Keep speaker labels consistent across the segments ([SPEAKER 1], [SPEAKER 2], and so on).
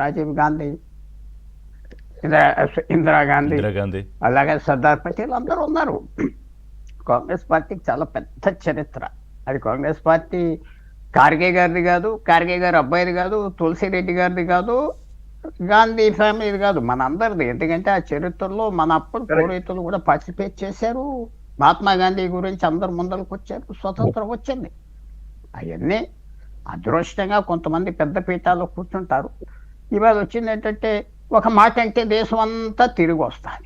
[SPEAKER 1] రాజీవ్ గాంధీ, ఇందిరాగాంధీ, అలాగే సర్దార్ పటేల్ అందరూ ఉన్నారు. కాంగ్రెస్ పార్టీకి చాలా పెద్ద చరిత్ర. అది కాంగ్రెస్ పార్టీ ఖార్గే గారిది కాదు, ఖార్గే గారి అబ్బాయిది కాదు, తులసిరెడ్డి గారిది కాదు, గాంధీ ఫ్యామిలీది కాదు, మన అందరిది. ఎందుకంటే ఆ చరిత్రలో మన అప్పుడు పూర్వీకులు కూడా పార్టిసిపేట్ చేశారు. మహాత్మా గాంధీ గురించి అందరు ముందరకు వచ్చారు, స్వతంత్రం వచ్చింది. అవన్నీ అదృష్టంగా కొంతమంది పెద్ద పీఠాల్లో కూర్చుంటారు. ఇవాళ వచ్చింది ఏంటంటే ఒక మాట అంటే దేశం అంతా తిరిగి వస్తుంది.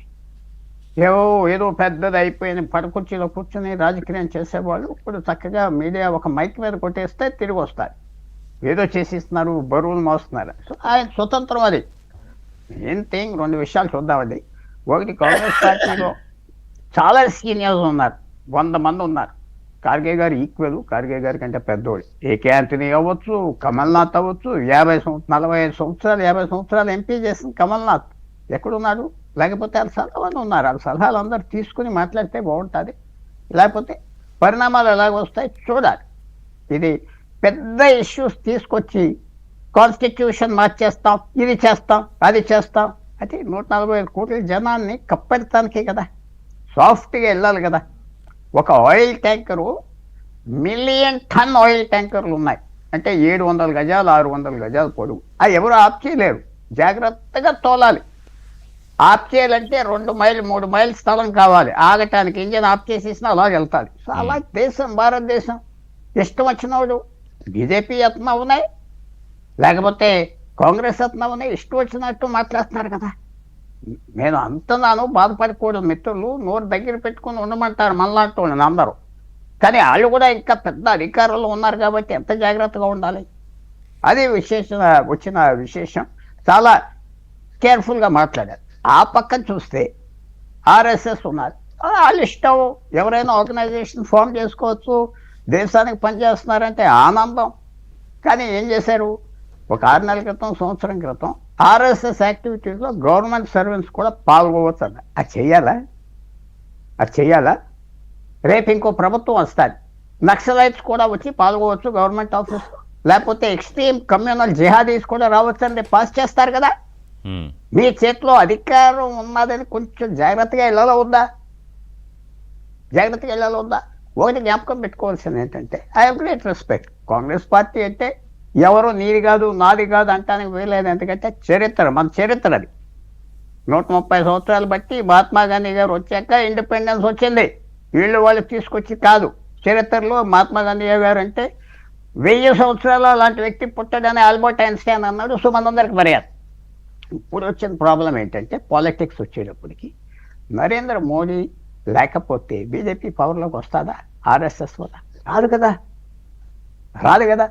[SPEAKER 1] ఏదో పెద్దది అయిపోయిన పడకుర్చీలో కూర్చొని రాజకీయం చేసేవాళ్ళు ఇప్పుడు చక్కగా మీడియా ఒక మైక్ మీద కొట్టేస్తే తిరిగి వస్తారు. ఏదో చేసిస్తున్నారు, బరువులు మోస్తున్నారు. సో ఆయన స్వతంత్రం. అది మెయిన్ థింగ్. రెండు విషయాలు చూద్దామండి. ఒకటి, కాంగ్రెస్ పార్టీలో చాలా సీనియర్స్ ఉన్నారు, 100 మంది ఉన్నారు. ఖార్గే గారు ఈక్వల్, ఖార్గే గారి కంటే పెద్దోడు. ఏకే ఆంటనీ అవ్వచ్చు, కమల్నాథ్ అవ్వచ్చు. 45 సంవత్సరాలు 50 సంవత్సరాలు ఎంపీ చేసిన కమల్నాథ్ ఎక్కడున్నాడు? లేకపోతే వాళ్ళ సలహాలు ఉన్నారు. వాళ్ళ సలహాలు అందరూ తీసుకుని మాట్లాడితే బాగుంటుంది. లేకపోతే పరిణామాలు ఎలాగ వస్తాయి చూడాలి. ఇది పెద్ద ఇష్యూస్ తీసుకొచ్చి కాన్స్టిట్యూషన్ మార్చేస్తాం, ఇది చేస్తాం, అది చేస్తాం, అది 145 కోట్ల జనాన్ని కప్పెడతానికే కదా. సాఫ్ట్గా వెళ్ళాలి కదా. ఒక oil tanker, 1 million ton oil ట్యాంకర్లు ఉన్నాయి. అంటే 700 గజాలు 600 గజాలు పొడుగు. అది ఎవరు ఆఫ్ చేయలేరు. జాగ్రత్తగా తోలాలి. ఆఫ్ చేయాలంటే 2 మైళ్ళు 3 మైళ్ళ స్థలం కావాలి. ఆగటానికి ఇంజన్ ఆఫ్ చేసేసినా అలా వెళ్తాది. సో అలా దేశం, భారతదేశం ఇష్టం వచ్చినవాడు బీజేపీ యత్నం ఉన్నాయి, లేకపోతే కాంగ్రెస్ యత్నం ఉన్నాయి. ఇష్టం వచ్చినట్టు మాట్లాడుతున్నారు కదా. నేను అంటున్నాను, బాధపడకూడదు. మిత్రులు నోరు దగ్గర పెట్టుకుని ఉండమంటారు మనలాంటి వాళ్ళని అందరూ. కానీ వాళ్ళు కూడా ఇంకా పెద్ద అధికారంలో ఉన్నారు కాబట్టి ఎంత జాగ్రత్తగా ఉండాలి. అది వచ్చిన విశేషం. చాలా కేర్ఫుల్గా మాట్లాడారు. ఆ పక్కన చూస్తే ఆర్ఎస్ఎస్ ఉన్నారు. వాళ్ళు ఇష్టం, ఎవరైనా ఆర్గనైజేషన్ ఫామ్ చేసుకోవచ్చు, దేశానికి పనిచేస్తున్నారంటే ఆనందం. కానీ ఏం చేశారు? ఒక 6 నెలల క్రితం, సంవత్సరం క్రితం ఆర్ఎస్ఎస్ యాక్టివిటీస్లో గవర్నమెంట్ సర్వెంట్స్ కూడా పాల్గొవచ్చు అన్న. అది చెయ్యాలా? రేపు ఇంకో ప్రభుత్వం వస్తుంది, నక్సలైట్స్ కూడా వచ్చి పాల్గొవచ్చు గవర్నమెంట్ ఆఫీస్. లేకపోతే ఎక్స్ట్రీమ్ కమ్యూనల్ జిహాదీస్ కూడా రావచ్చు అని పాస్ చేస్తారు కదా. మీ చేతిలో అధికారం ఉన్నదని కొంచెం జాగ్రత్తగా వెళ్ళాలో వద్దా? ఒకటి జ్ఞాపకం పెట్టుకోవాల్సింది ఏంటంటే, I have great respect. Congress party అంటే ఎవరో నీది కాదు నాది కాదు అంటానికి వీలేదు. ఎందుకంటే చరిత్ర, మన చరిత్ర అది. 130 సంవత్సరాలు బట్టి మహాత్మా గాంధీ గారు వచ్చాక ఇండిపెండెన్స్ వచ్చింది. వాళ్ళు తీసుకొచ్చి కాదు. చరిత్రలో మహాత్మా గాంధీ గారు అంటే 1000 సంవత్సరాలు అలాంటి వ్యక్తి పుట్టాడని ఆల్బర్ట్ ఐన్స్టైన్ అన్నాడు. సో మనందరికి మర్యాద. ఇప్పుడు వచ్చిన ప్రాబ్లం ఏంటంటే, పాలిటిక్స్ వచ్చేటప్పటికి నరేంద్ర మోడీ లేకపోతే బీజేపీ పవర్లోకి వస్తుందా? ఆర్ఎస్ఎస్ వల్ల రాదు కదా.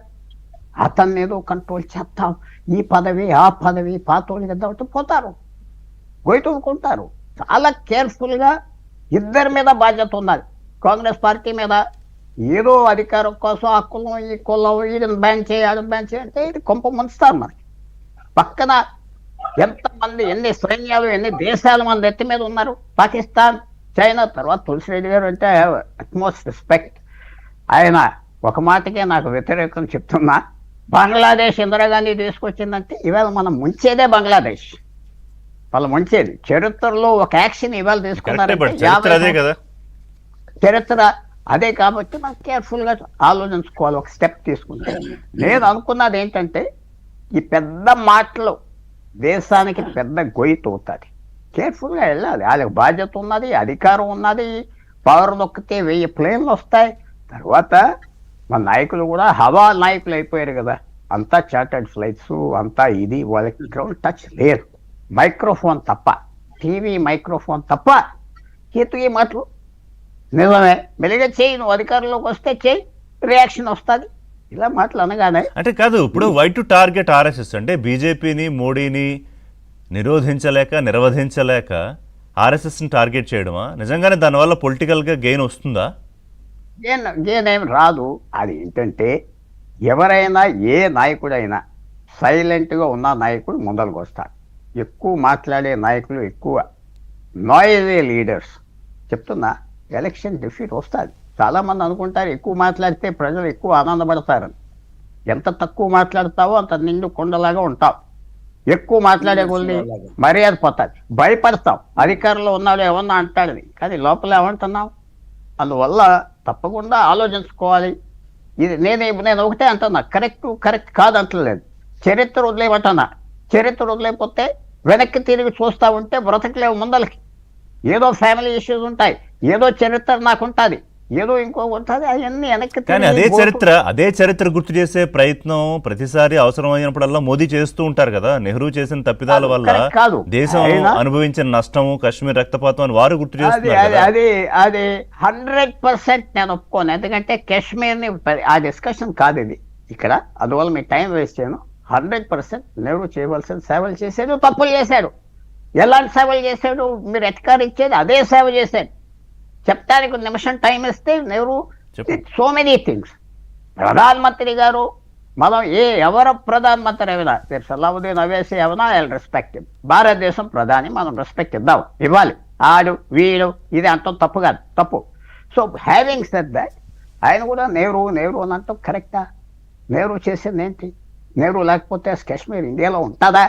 [SPEAKER 1] అతన్ని ఏదో కంట్రోల్ చేస్తాం, ఈ పదవి ఆ పదవి, పాతోళ్ళు కదా పోతారు, గొయ్యతుకుంటారు. చాలా కేర్ఫుల్గా ఇద్దరి మీద బాధ్యత ఉన్నది. కాంగ్రెస్ పార్టీ మీద ఏదో అధికారం కోసం ఆ కులం ఈ కులం, వీడిని బ్యాన్ చేయాలి అంటే ఇది కొంప ముంచుతారు. మనకి పక్కన ఎంతమంది, ఎన్ని సైన్యాలు, ఎన్ని దేశాల మంది ఎత్తి మీద ఉన్నారు. పాకిస్తాన్, చైనా. తర్వాత తులసిరెడ్డి గారు అంటే అట్మోస్ట్ రెస్పెక్ట్. ఆయన ఒక మాటకే నాకు వ్యతిరేకం చెప్తున్నా. బంగ్లాదేశ్ ఇందిరాగాంధీ తీసుకొచ్చిందంటే ఇవాళ మనం ముంచేదే బంగ్లాదేశ్. వాళ్ళు ముంచేది. చరిత్రలో ఒక యాక్షన్ ఇవాళ తీసుకున్నారు. చరిత్ర అదే కాబట్టి మనం కేర్ఫుల్గా ఆలోచించుకోవాలి. ఒక స్టెప్ తీసుకుంటే నేను అనుకున్నది ఏంటంటే, ఈ పెద్ద మాటలు దేశానికి పెద్ద గొయ్యి తోతుంది. కేర్ఫుల్గా వెళ్ళాలి. వాళ్ళకి బాధ్యత ఉన్నది, అధికారం ఉన్నది. పవర్ నొక్కితే 1000 ప్లేన్లు వస్తాయి. తర్వాత మన నాయకులు కూడా హవా నాయకులు అయిపోయారు కదా. అంతా చార్టర్డ్ ఫ్లైట్స్, అంతా ఇది. వాళ్ళకి గ్రౌండ్ టచ్ లేదు. మైక్రోఫోన్ తప్ప, టీవీ మైక్రోఫోన్ తప్ప ఈ మాటలు నిజమే. మెలిగా చేయి, నువ్వు అధికారంలోకి వస్తే చేయి, రియాక్షన్ వస్తుంది. ఇలా మాటలు అనగానే
[SPEAKER 2] అంటే కాదు. ఇప్పుడు వై టు టార్గెట్ ఆర్ఎస్ఎస్ అంటే బీజేపీని, మోడీని నిర్వహించలేక ఆర్ఎస్ఎస్ని టార్గెట్ చేయడమా? నిజంగానే దానివల్ల పొలిటికల్గా గెయిన్ వస్తుందా?
[SPEAKER 1] గెయిన్ ఏం రాదు. అది ఏంటంటే, ఎవరైనా ఏ నాయకుడైనా సైలెంట్గా ఉన్న నాయకుడు ముందరకు వస్తాడు. ఎక్కువ మాట్లాడే నాయకులు, ఎక్కువ నాయిజీ లీడర్స్. చెప్తున్నా, ఎలక్షన్ డిఫీట్ వస్తుంది. చాలామంది అనుకుంటారు ఎక్కువ మాట్లాడితే ప్రజలు ఎక్కువ ఆనందపడతారని. ఎంత తక్కువ మాట్లాడతావో అంత నిండు కొండలాగా ఉంటావు. ఎక్కువ మాట్లాడే కొద్ది మర్యాద పోతుంది, భయపడతాం. అధికారంలో ఉన్నాడు ఏమన్నా అంటాడని, కానీ లోపల ఏమంటున్నాం. అందువల్ల తప్పకుండా ఆలోచించుకోవాలి. ఇది నేను ఒకటే అంటున్నా, కరెక్ట్ కాదు అంటలేదు. చరిత్ర వదిలేయమంటున్నా. చరిత్ర వదిలేకపోతే వెనక్కి తిరిగి చూస్తూ ఉంటే బ్రతకలేవు ముందలకి. ఏదో ఫ్యామిలీ ఇష్యూస్ ఉంటాయి, ఏదో చరిత్ర నాకు ఉంటుంది, ఏదో ఇంకో ఉంటుంది, అవన్నీ వెనక్కి.
[SPEAKER 2] కానీ అదే చరిత్ర గుర్తు చేసే ప్రయత్నం ప్రతిసారి అవసరమైనప్పుడల్లా మోదీ చేస్తూ ఉంటారు కదా. నెహ్రూ చేసిన తప్పిదాల వల్ల దేశం అనుభవించిన నష్టము, కాశ్మీర్ రక్తపాతం అని వారు గుర్తు చేస్తున్నారు.
[SPEAKER 1] అది 100% నేను ఒప్పుకోను. ఎందుకంటే కాశ్మీర్ని ఆ డిస్కషన్ కాదు ఇది ఇక్కడ. అందువల్ల మీ టైం వేస్ట్ చేయను. 100% నెహ్రూ చేయవలసిన సేవలు చేశాడు, తప్పులు చేశాడు. ఎలాంటి సేవలు చేశాడు? మీరు ఎత్కారిచ్చేది అదే సేవ చేశాడు. చెప్తానికి నిమిషం టైం ఇస్తే నెహ్రూ సో మెనీ థింగ్స్. ప్రధానమంత్రి గారు, మనం ఎవరు ప్రధానమంత్రి అయినా, సలావుద్దీన్ అవేసి ఏమైనా రెస్పెక్ట్. భారతదేశం ప్రధాని, మనం రెస్పెక్ట్ ఇవ్వాలి. ఆడు వీడు ఇది అంటాం తప్పు కాదు, తప్పు. సో హ్యావింగ్ సెడ్ దట్, ఆయన కూడా నెహ్రూ అని అంటాం కరెక్టా? నెహ్రూ చేసింది ఏంటి? నెహ్రూ లేకపోతే కాశ్మీర్ ఇండియాలో ఉంటుందా?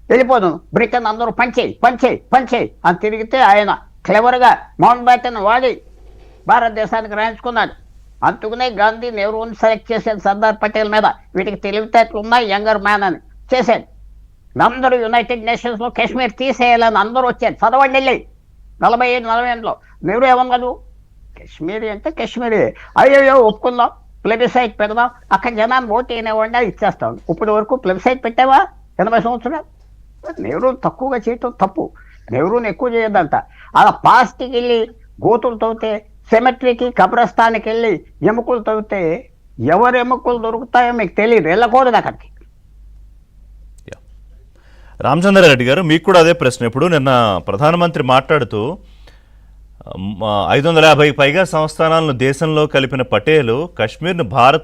[SPEAKER 1] వెళ్ళిపోదు. బ్రిటన్ అందరూ పంచేయి అని తిరిగితే ఆయన క్లెవర్గా మౌంట్ బ్యాటన్ వాడి భారతదేశానికి రాయించుకున్నాడు. అందుకనే గాంధీ నెహ్రూని సెలెక్ట్ చేశాడు సర్దార్ పటేల్ మీద. వీటికి తెలివితేటలు ఉన్నాయి, యంగర్ మ్యాన్ అని చేశాడు. అందరూ యునైటెడ్ నేషన్స్లో కాశ్మీర్ తీసేయాలని అందరూ వచ్చారు. చదవండి వెళ్ళి 47-48లో. నెహ్రూ ఏమన్నాడు? కాశ్మీరీ అంటే కాశ్మీరీ. అయ్యో ఒప్పుకుందాం, ప్లెబిసైట్ పెడదాం, అక్కడ జనాన్ని ఓటు అయినవాడిని ఇచ్చేస్తాం. ఇప్పటి వరకు ప్లెబిసైట్ పెట్టావా 80 సంవత్సరాలు? నెహ్రూ తక్కువగా చేయటం తప్పు. నెహ్రూని ఎక్కువ చేయొద్దంట. అలా పాస్ట్కి వెళ్ళి గోతులు తవ్వితే, సెమెట్రీకి కబ్రస్థానికి వెళ్ళి ఎముకలు తవ్వితే ఎవరు ఎముకలు దొరుకుతాయో మీకు తెలియదు, వెళ్ళకూడదు అక్కడికి.
[SPEAKER 2] రామచంద్రారెడ్డి గారు, మీకు కూడా అదే ప్రశ్న. ఇప్పుడు నిన్న ప్రధానమంత్రి మాట్లాడుతూ 550కి పైగా సంస్థానాలను దేశంలో కలిపిన పటేలు కాశ్మీర్ను భారత్లో